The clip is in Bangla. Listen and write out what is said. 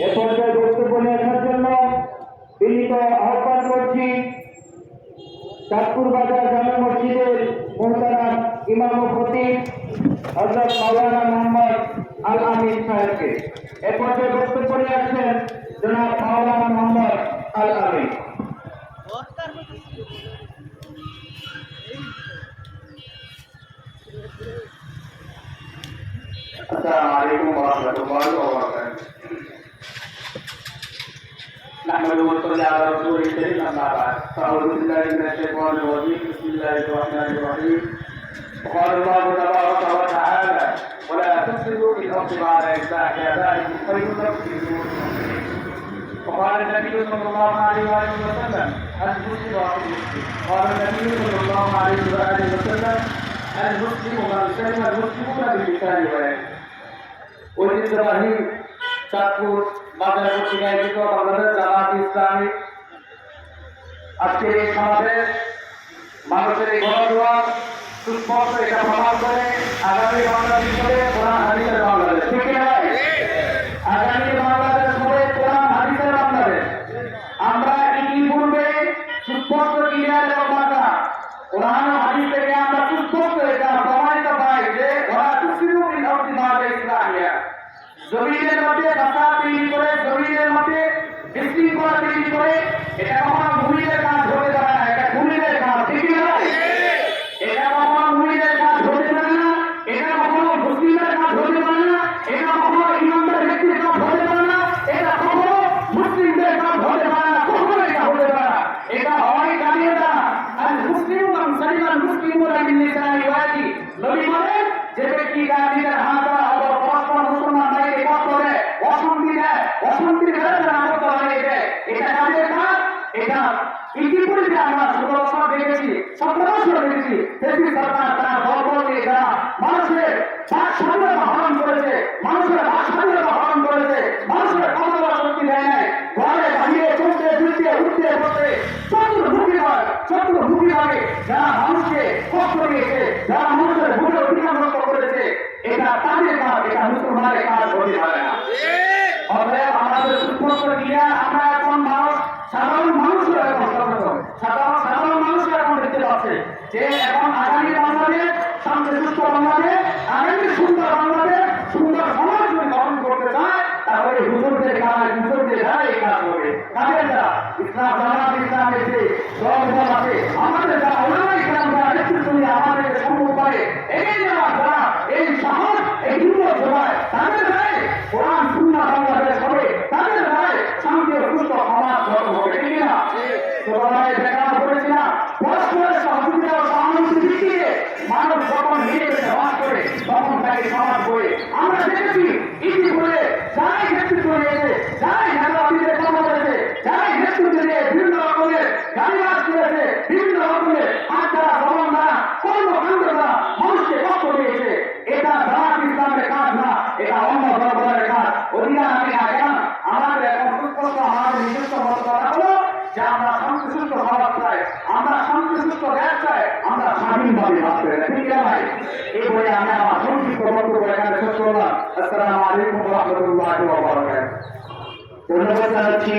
এ পর্যায়ে বক্তব্য নেওয়ার জন্য বিনীত আহ্বান করছি চাঁদপুর বাজার জামে মসজিদের মোহতারাম ইমাম ও খতিব হযরত মাওলানা মোহাম্মদ আল আমিন সাহেবকে। এ পর্যায়ে বক্তব্য নিয়ে আসছেন জনাব মাওলানা মোহাম্মদ আল আমিন। السلام عليكم ورحمة الله وبركاته. نحمد ونصلي على رسول الكريم أما بعد فأعوذ بالله من الشيطان الرجيم بسم الله الرحمن الرحيم. وقال الله تبارك وتعالى ولا تفسدوا في الأرض بعد إصلاحها ذلكم خير لكم إن كنتم مؤمنين. وقال النبي صلى الله عليه وآله وسلم المسلم أخو المسلم. قال النبي صلى الله عليه وآله وسلم المسلم من سلم المسلمون بلسانه ويده. ঐতিহ্যবাহী চাঁদপুর বাজার কর্তৃক আয়োজিত বাংলাদেশ জামাত ইসলামী আজকের এই সমাবেশ মানুষের এই গণদোয়া সুস্পষ্ট এটা প্রমাণ করে আগামী বাংলাদেশ হবে কোরআন হাদিসের বাংলাদেশ। ঠিক না? আগামী বাংলাদেশ হবে কোরআন হাদিসের বাংলাদেশ। আমরা ইতিপূর্বে সুস্পষ্ট ক্লিয়ার এবং বার্তা কোরআন হাদিস থেকে আমরা সুস্পষ্ট এটা প্রমাণিত পাই যে ওরা তুসিরু বিল আরদি বা'দা ইসলাহিহা, জমিনের মধ্যে ফাসাদ তৈরি করে, জমিনের মধ্যে বিশৃঙ্খলা তৈরি করে, এটা কখনো মুমিনের কাজ হতে পারে না, এটা খুনিদের কাজ। ঠিক না? এটা কখনো মুমিনের কাজ হতে পারে না, এটা কখনো মুসলিমের কাজ হতে পারে না, এটা কখনো ইমানদার ব্যক্তির কাজ হতে পারে না, এটা কখনো মুসলিমদের কাজ হতে পারে না, কখনো এটা হতে পারে না। এটা হয় কাদের দ্বারা? আল মুসলিমু মান সালিমা আল মুসলিমুনা মিন লিসানিহি ওয়া ইয়াদিহি। নবী বলেন যে ব্যক্তি কাফিরের হাত দ্বারা অপর পরস্পর মুসলমান ভাইকে কষ্ট দেয়, অশান্তি দেয়, অশান্তির বিরুদ্ধে আবদ্ধ হয়ে যায়, এটা কাদের কাজ? এটা ইতিপূর্বে আমরা 16 বছর দেখেছি, 17 বছর দেখেছি দেশি সরকার তার দলবলকে যারা মানুষের বাক স্বাধীনতা হরণ করেছে, মানুষের বাক স্বাধীনতা হরণ করেছে, মানুষের কথা বলার শক্তি দেয় নাই, ঘরে বাহিরে চলতে ফিরতে উঠতে বসতে চতুর্মুখীভাবে যারা মানুষকে কষ্ট দিয়েছে, যারা মানুষের ভুলে অধিকার নষ্ট করেছে, এটা তাদের কাজ, এটা মুসলমানের কাজ হতে পারে না। অতএব আমাদের সুস্পষ্ট ক্লিয়ার, আমরা এখন মানুষ সাধারণ মানুষের এখন সচেতন, সাধারণ মানুষের এখন দেখতে পাচ্ছে যে এখন আগামী বাংলাদেশ শান্তি সুস্থ বাংলাদেশ, আগামী সুন্দর বাংলাদেশ, সুন্দর সমাজ যদি গঠন করতে চায় তাহলে হুজুরদের কাজ, হুজুরদের দ্বারা এই কাজ হবে। কাদের দ্বারা? ইসলাম জামাত ইসলামের যে দল আছে, আমাদের যারা ওলামা ইসলাম যারা নেতৃত্ব নিয়ে আমাদেরকে সম্মুখ করে এগিয়ে যাওয়ার দ্বারা এই সাহস, এই হিম্মত জোগায়, তাদের দ্বারাই কোরআন সুন্নাহ বাংলাদেশ হবে, তাদের দ্বারাই শান্তি ও সুস্থ সমাজ গঠন হবে। ঠিক না? ছোটবেলায় দেখানো করেছি না, পরস্পরের সহযোগিতা ও সহানুভূতি ভিত্তিতে মানুষ যখন মিলেমিশে বাস করে তখন তাকে সমাজ করে। আমরা দেখেছি ইতিপূর্বে যারাই নেতৃত্ব নিয়েছে, যারাই নেতাদের কথা বলেছে, যারাই নেতৃত্ব নিয়ে বিভিন্ন রকমের গালিগালাজ করেছে, বিভিন্ন রকমের হাত দ্বারা, জবান দ্বারা, কর্মকাণ্ড দ্বারা মানুষকে কষ্ট দিয়েছে, এটা জামাত ইসলামের কাজ না, এটা অন্য দলগুলোর কাজ। অধিকার আমি না কেন? আমাদের এখন সুস্পষ্ট আমাদের নিজস্ব কথা হলো যে আমরা শান্তিসুস্থ সমাজ চাই, আমরা শান্তিসুস্থ দেশ চাই, আমরা স্বাধীনভাবে বাঁচতে চাই। ঠিক আছে ভাই? এই বলে আমি আমার সংক্ষিপ্ত বক্তব্য এখানে শেষ করলাম। আসসালামু আলাইকুম ওয়া রাহমাতুল্লাহি ওয়া বারাকাতুহু। ধন্যবাদ জানাচ্ছি